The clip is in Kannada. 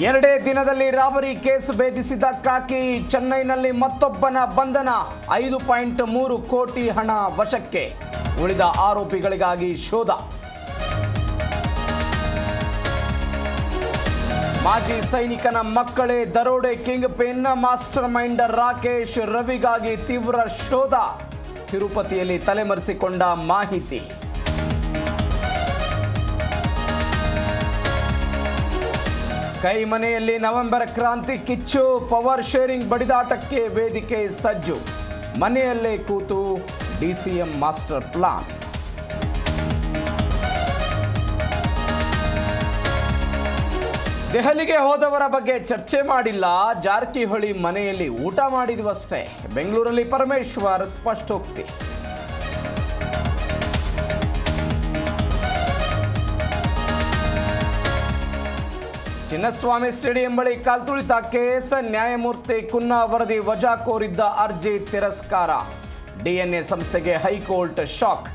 ಎರಡೇ ದಿನದಲ್ಲಿ ರಾಬರಿ ಕೇಸ್ ಭೇದಿಸಿದ ಕಾಕಿ. ಚೆನ್ನೈನಲ್ಲಿ ಮತ್ತೊಬ್ಬನ ಬಂಧನ. 5.3 ಕೋಟಿ ಹಣ ವಶಕ್ಕೆ. ಉಳಿದ ಆರೋಪಿಗಳಿಗಾಗಿ ಶೋಧ. ಮಾಜಿ ಸೈನಿಕನ ಮಕ್ಕಳೇ ದರೋಡೆ kingpin. Mastermind Rakesh ರವಿಗಾಗಿ ತೀವ್ರ ಶೋಧ. ತಿರುಪತಿಯಲ್ಲಿ ತಲೆಮರೆಸಿಕೊಂಡ ಮಾಹಿತಿ. ಕೈಮನೆಯಲ್ಲಿ ನವೆಂಬರ್ ಕ್ರಾಂತಿ ಕಿಚ್ಚು. ಪವರ್ ಶೇರಿಂಗ್ ಬಡಿದಾಟಕ್ಕೆ ವೇದಿಕೆ ಸಜ್ಜು. ಮನೆಯಲ್ಲೇ ಕೂತು ಡಿಸಿಎಂ ಮಾಸ್ಟರ್ ಪ್ಲಾನ್. ದೆಹಲಿಗೆ ಹೋದವರ ಬಗ್ಗೆ ಚರ್ಚೆ ಮಾಡಿಲ್ಲ. ಜಾರಕಿಹೊಳಿ ಮನೆಯಲ್ಲಿ ಊಟ ಮಾಡಿದ್ವಷ್ಟೇ. ಬೆಂಗಳೂರಲ್ಲಿ ಪರಮೇಶ್ವರ್ ಸ್ಪಷ್ಟೋಕ್ತಿ. ಚಿನ್ನಸ್ವಾಮಿ ಸ್ಟೇಡಿಯಂ ಬಳಿ ಕಾಲ್ತುಳಿತ ಕೇಸ್. ನ್ಯಾಯಮೂರ್ತಿ ಕುನ್ನಾ ವರದಿ ವಜಾ ಕೋರಿದ್ದ ಅರ್ಜಿ ತಿರಸ್ಕಾರ. ಡಿಎನ್ಎ ಸಂಸ್ಥೆಗೆ ಹೈಕೋರ್ಟ್ ಶಾಕ್.